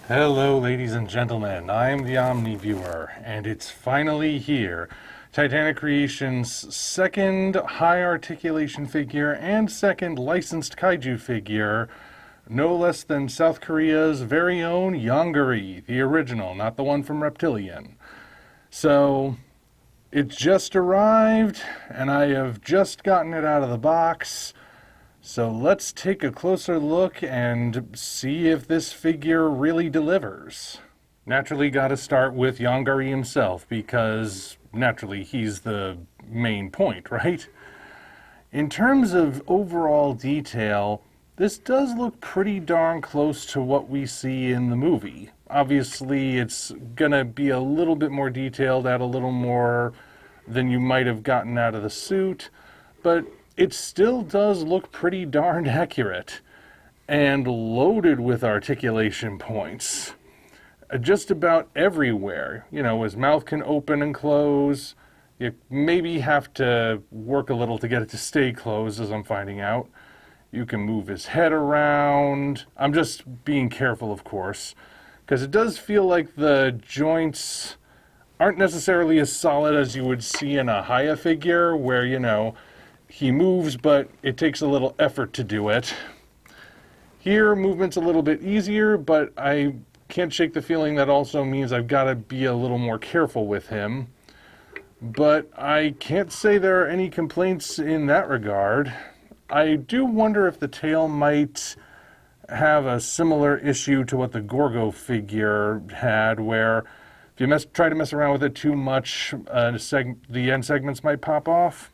Hello, ladies and gentlemen. I'm the Omni viewer, and it's finally here. Titanic Creations' second high articulation figure and second licensed kaiju figure, no less than South Korea's very own Yongary, the original, not the one from Reptilian. So, it just arrived, and I have just gotten it out of the box. So let's take a closer look and see if this figure really delivers. Naturally got to start with Yongary himself because naturally he's the main point, right? In terms of overall detail, this does look pretty darn close to what we see in the movie. Obviously it's gonna be a little bit more detailed, add a little more than you might have gotten out of the suit, but it still does look pretty darn accurate and loaded with articulation points. Just about everywhere. You know, his mouth can open and close. You maybe have to work a little to get it to stay closed, as I'm finding out. You can move his head around. I'm just being careful, of course, because it does feel like the joints aren't necessarily as solid as you would see in a Haya figure, where, you know, he moves, but it takes a little effort to do it. Here, movement's a little bit easier, but I can't shake the feeling that also means I've got to be a little more careful with him. But I can't say there are any complaints in that regard. I do wonder if the tail might have a similar issue to what the Gorgo figure had, where if you try to mess around with it too much, the end segments might pop off.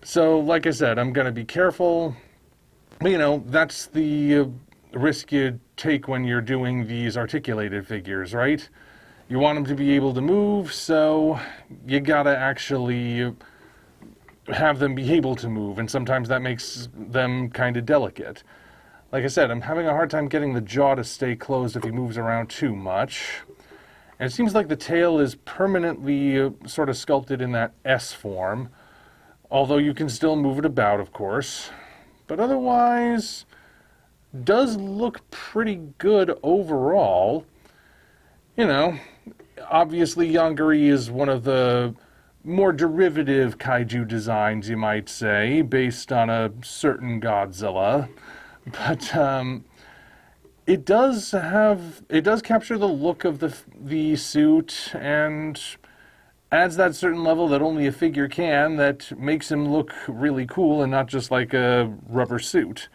So, like I said, I'm going to be careful. You know, that's the risk you take when you're doing these articulated figures, right? You want them to be able to move, so you got to actually have them be able to move, and sometimes that makes them kind of delicate. Like I said, I'm having a hard time getting the jaw to stay closed if he moves around too much. And it seems like the tail is permanently sort of sculpted in that S form. Although you can still move it about, of course. But otherwise, does look pretty good overall. You know, obviously Yongary is one of the more derivative kaiju designs, you might say, based on a certain Godzilla. But it does capture the look of the suit and adds that certain level that only a figure can, that makes him look really cool and not just like a rubber suit.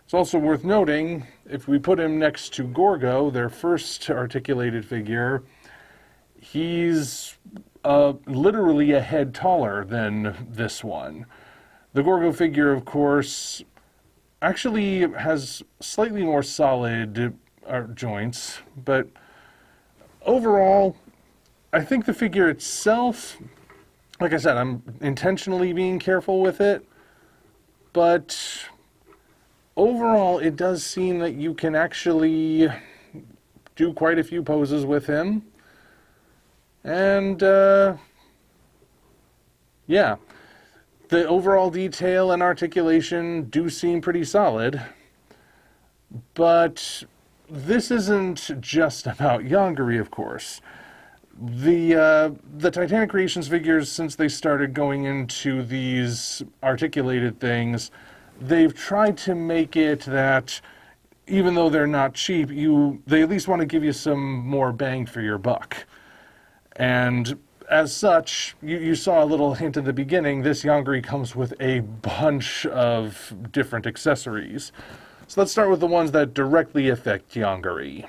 It's also worth noting, if we put him next to Gorgo, their first articulated figure, he's literally a head taller than this one. The Gorgo figure, of course, actually has slightly more solid joints, but overall, I think the figure itself, like I said, I'm intentionally being careful with it, but overall it does seem that you can actually do quite a few poses with him. And, yeah, the overall detail and articulation do seem pretty solid, but this isn't just about Yongary, of course. The Titanic Creations figures, since they started going into these articulated things, they've tried to make it that even though they're not cheap, they at least want to give you some more bang for your buck. And as such, you saw a little hint in the beginning, this Yongary comes with a bunch of different accessories. So let's start with the ones that directly affect Yongary.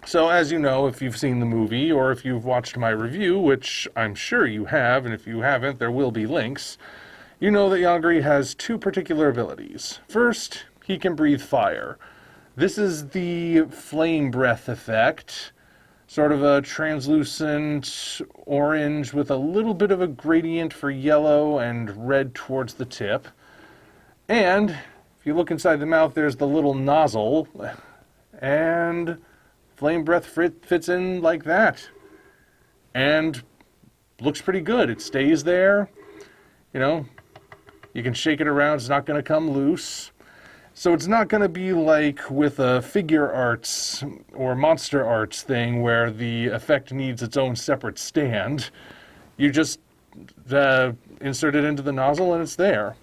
So as you know, if you've seen the movie, or if you've watched my review, which I'm sure you have, and if you haven't, there will be links, you know that Yongary has two particular abilities. First, he can breathe fire. This is the flame breath effect, sort of a translucent orange with a little bit of a gradient for yellow and red towards the tip. And if you look inside the mouth, there's the little nozzle, and flame breath fits in like that, and looks pretty good. It stays there, you know, you can shake it around, it's not going to come loose. So it's not going to be like with a figure arts or monster arts thing where the effect needs its own separate stand. You just insert it into the nozzle and it's there.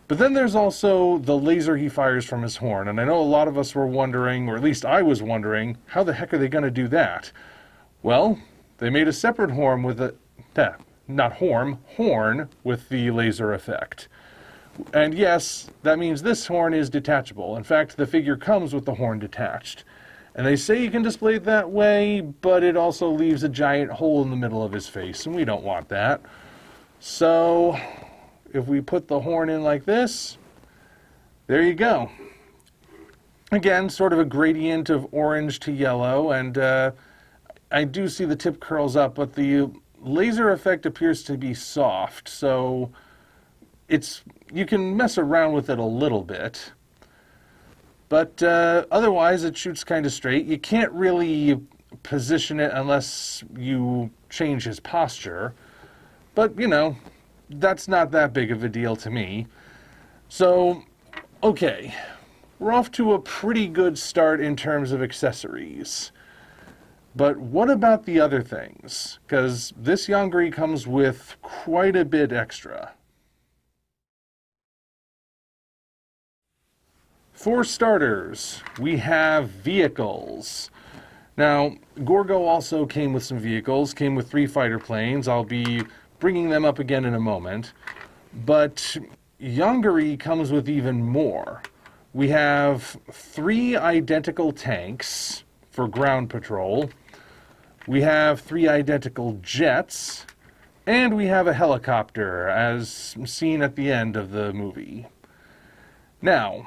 But then there's also the laser he fires from his horn, and I know a lot of us were wondering, or at least I was wondering, how the heck are they going to do that? Well, they made a separate horn with horn with the laser effect. And yes, that means this horn is detachable. In fact, the figure comes with the horn detached. And they say you can display it that way, but it also leaves a giant hole in the middle of his face, and we don't want that. So, if we put the horn in like this, there you go. Again, sort of a gradient of orange to yellow, and I do see the tip curls up, but the laser effect appears to be soft, so you can mess around with it a little bit. But otherwise, it shoots kind of straight. You can't really position it unless you change his posture. But, you know, that's not that big of a deal to me. So, okay, we're off to a pretty good start in terms of accessories. But what about the other things? Because this Yongary comes with quite a bit extra. For starters, we have vehicles. Now, Gorgo also came with some vehicles, came with 3 fighter planes. I'll be bringing them up again in a moment. But Yongary comes with even more. We have 3 identical tanks for ground patrol. We have 3 identical jets. And we have a helicopter, as seen at the end of the movie. Now,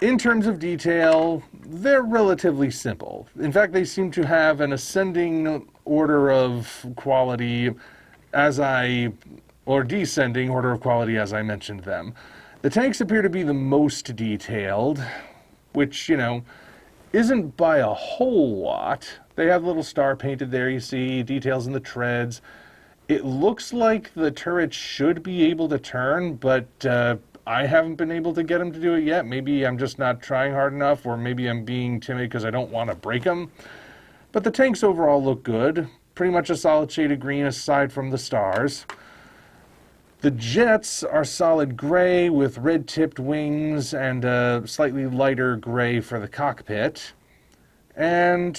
in terms of detail, they're relatively simple. In fact, they seem to have an ascending order of quality or descending order of quality as I mentioned them. The tanks appear to be the most detailed, which, you know, isn't by a whole lot. They have a little star painted there, you see, details in the treads. It looks like the turret should be able to turn, but I haven't been able to get him to do it yet. Maybe I'm just not trying hard enough, or maybe I'm being timid because I don't want to break them. But the tanks overall look good. Pretty much a solid shade of green aside from the stars. The jets are solid gray with red-tipped wings and a slightly lighter gray for the cockpit. And,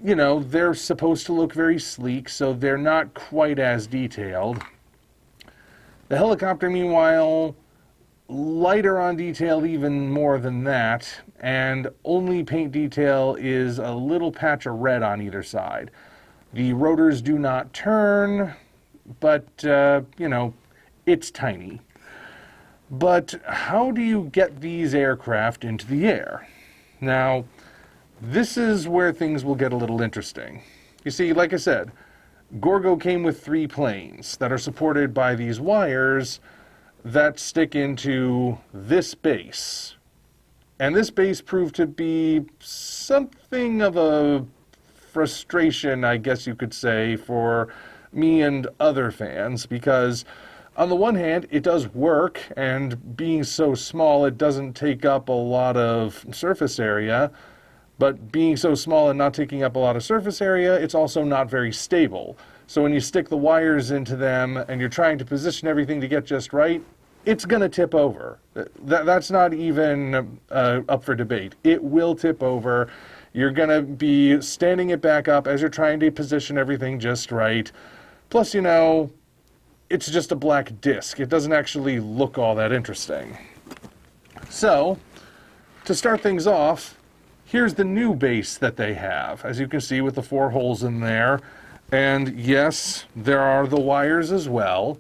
you know, they're supposed to look very sleek, so they're not quite as detailed. The helicopter, meanwhile, lighter on detail even more than that, and only paint detail is a little patch of red on either side. The rotors do not turn, but, you know, it's tiny. But how do you get these aircraft into the air? Now, this is where things will get a little interesting. You see, like I said, Gorgo came with 3 planes that are supported by these wires that stick into this base. And this base proved to be something of a frustration, I guess you could say, for me and other fans, because on the one hand, it does work, and being so small, it doesn't take up a lot of surface area, but being so small and not taking up a lot of surface area, it's also not very stable. So when you stick the wires into them and you're trying to position everything to get just right, it's going to tip over. That's not even up for debate. It will tip over. You're going to be standing it back up as you're trying to position everything just right. Plus, you know, it's just a black disc. It doesn't actually look all that interesting. So, to start things off, here's the new base that they have, as you can see with the 4 holes in there. And yes, there are the wires as well.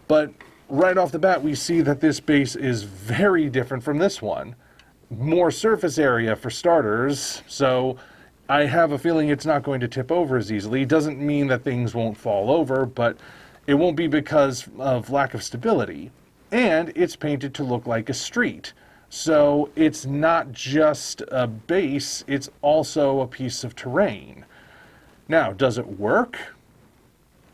But right off the bat, we see that this base is very different from this one. More surface area for starters, so I have a feeling it's not going to tip over as easily. It doesn't mean that things won't fall over, but it won't be because of lack of stability. And it's painted to look like a street. So it's not just a base, it's also a piece of terrain. Now, does it work?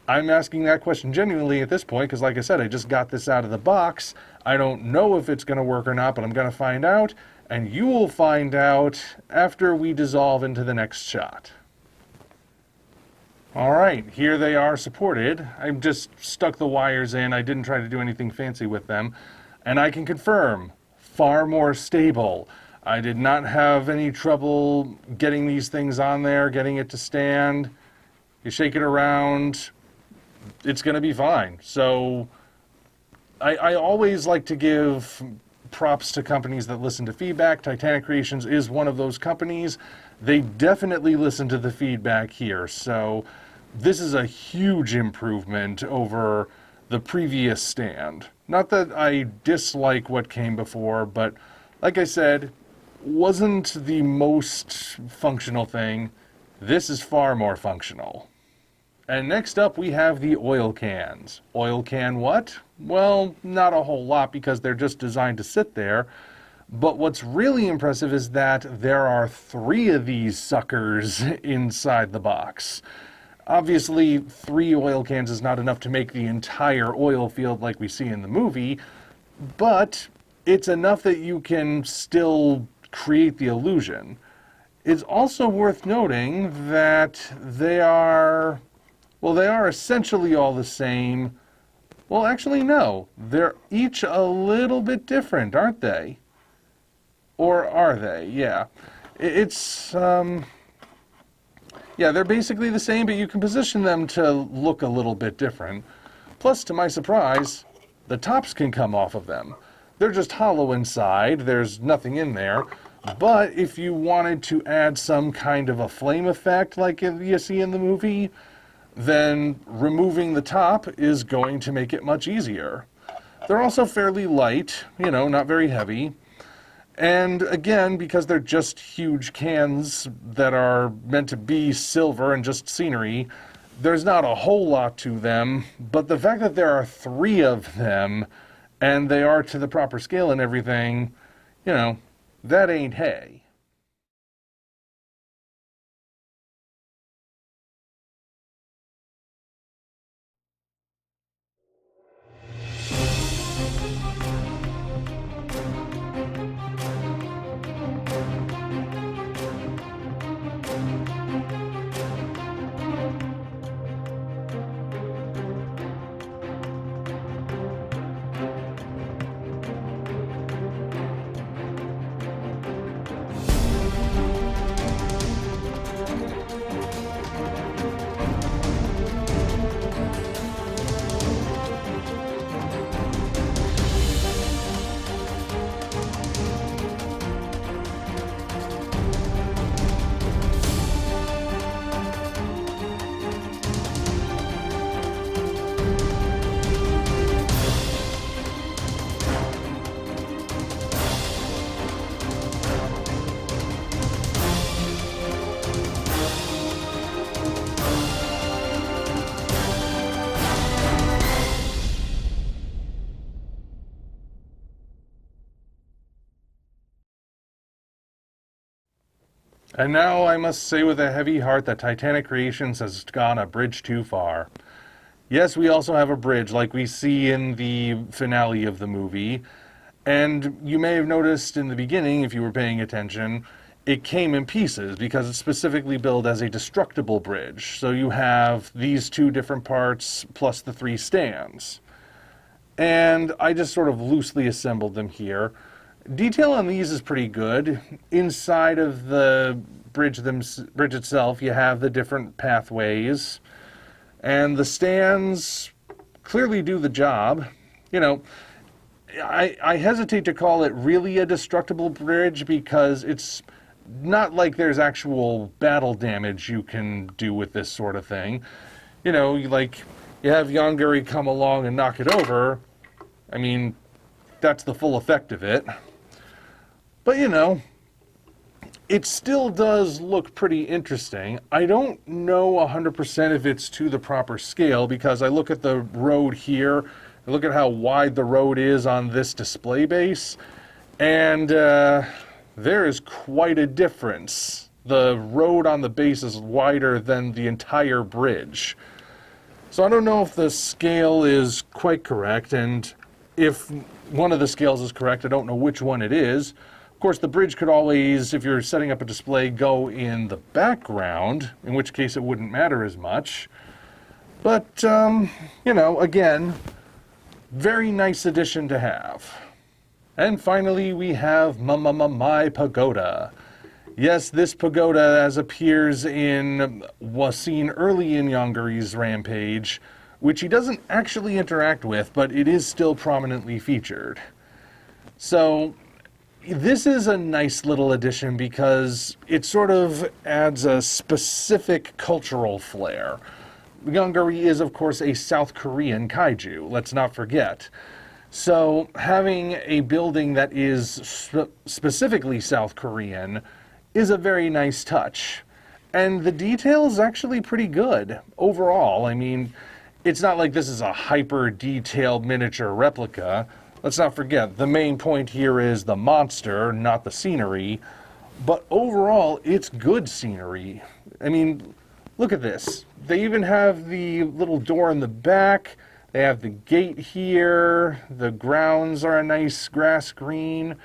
I'm asking that question genuinely at this point because, like I said, I just got this out of the box. I don't know if it's going to work or not, but I'm going to find out, and you will find out after we dissolve into the next shot. All right, here they are supported. I just stuck the wires in. I didn't try to do anything fancy with them. And I can confirm, far more stable. I did not have any trouble getting these things on there, getting it to stand. You shake it around, it's going to be fine. So I always like to give props to companies that listen to feedback. Titanic Creations is one of those companies. They definitely listen to the feedback here. So this is a huge improvement over the previous stand. Not that I dislike what came before, but like I said, wasn't the most functional thing. This is far more functional. And next up we have the oil cans. Oil can what? Well, not a whole lot because they're just designed to sit there. But what's really impressive is that there are 3 of these suckers inside the box. Obviously, 3 oil cans is not enough to make the entire oil field like we see in the movie, but it's enough that you can still create the illusion. It's also worth noting that they are essentially all the same. Well, actually, no. They're each a little bit different, aren't they? Or are they? Yeah. Yeah, they're basically the same, but you can position them to look a little bit different. Plus, to my surprise, the tops can come off of them. They're just hollow inside, there's nothing in there. But if you wanted to add some kind of a flame effect like you see in the movie, then removing the top is going to make it much easier. They're also fairly light, not very heavy. And again, because they're just huge cans that are meant to be silver and just scenery, there's not a whole lot to them. But the fact that there are 3 of them, and they are to the proper scale and everything, that ain't hay. And now I must say with a heavy heart that Titanic Creations has gone a bridge too far. Yes, we also have a bridge like we see in the finale of the movie. And you may have noticed in the beginning, if you were paying attention, it came in pieces because it's specifically built as a destructible bridge. So you have these 2 different parts plus the 3 stands. And I just sort of loosely assembled them here. Detail on these is pretty good. Inside of the bridge itself, you have the different pathways. And the stands clearly do the job. I hesitate to call it really a destructible bridge because it's not like there's actual battle damage you can do with this sort of thing. You have Yongary come along and knock it over. I mean, that's the full effect of it. But, it still does look pretty interesting. I don't know 100% if it's to the proper scale because I look at the road here, I look at how wide the road is on this display base, and there is quite a difference. The road on the base is wider than the entire bridge. So I don't know if the scale is quite correct, and if one of the scales is correct, I don't know which one it is. Of course, the bridge could always, if you're setting up a display, go in the background, in which case it wouldn't matter as much. But, you know, again, very nice addition to have. And finally, we have My Pagoda. Yes, this pagoda, as appears in, was seen early in Yongary's rampage, which he doesn't actually interact with, but it is still prominently featured. So, this is a nice little addition because it sort of adds a specific cultural flair. Yongary is, of course, a South Korean kaiju, let's not forget. So, having a building that is specifically South Korean is a very nice touch. And the detail is actually pretty good overall. I mean, it's not like this is a hyper-detailed miniature replica. Let's not forget, the main point here is the monster, not the scenery. But overall, it's good scenery. I mean, look at this. They even have the little door in the back. They have the gate here. The grounds are a nice grass green.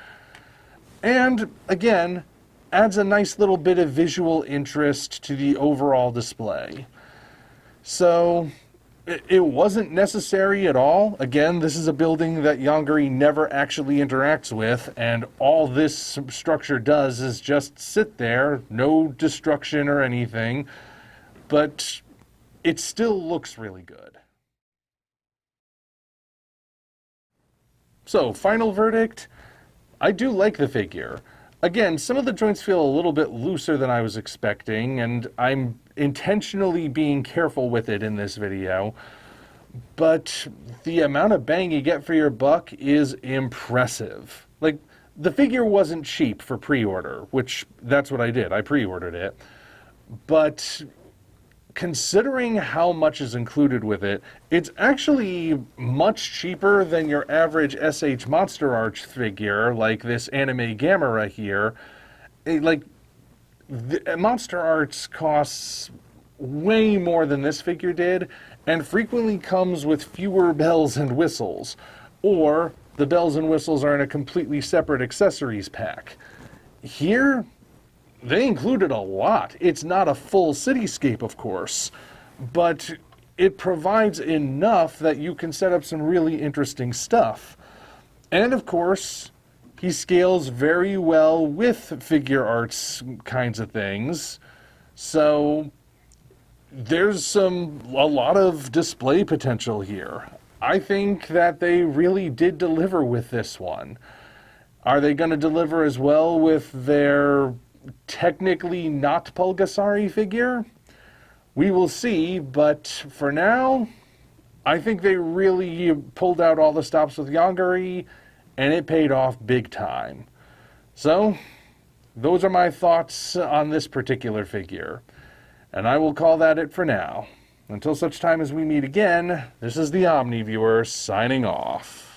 And, again, adds a nice little bit of visual interest to the overall display. So, it wasn't necessary at all. Again, this is a building that Yongary never actually interacts with, and all this structure does is just sit there, no destruction or anything, but it still looks really good. So, final verdict, I do like the figure. Again, some of the joints feel a little bit looser than I was expecting, and I'm intentionally being careful with it in this video, but the amount of bang you get for your buck is impressive. Like, the figure wasn't cheap for pre-order, which that's what I did. I pre-ordered it. But considering how much is included with it, it's actually much cheaper than your average SH Monster Arch figure, like this Anime Gamera here. Monster Arts costs way more than this figure did, and frequently comes with fewer bells and whistles, or the bells and whistles are in a completely separate accessories pack. Here, they included a lot. It's not a full cityscape, of course, but it provides enough that you can set up some really interesting stuff. And of course, he scales very well with figure arts kinds of things. So there's a lot of display potential here. I think that they really did deliver with this one. Are they going to deliver as well with their technically not Pulgasari figure? We will see, but for now, I think they really pulled out all the stops with Yongary, and it paid off big time. So, those are my thoughts on this particular figure, and I will call that it for now. Until such time as we meet again, this is the Omni Viewer signing off.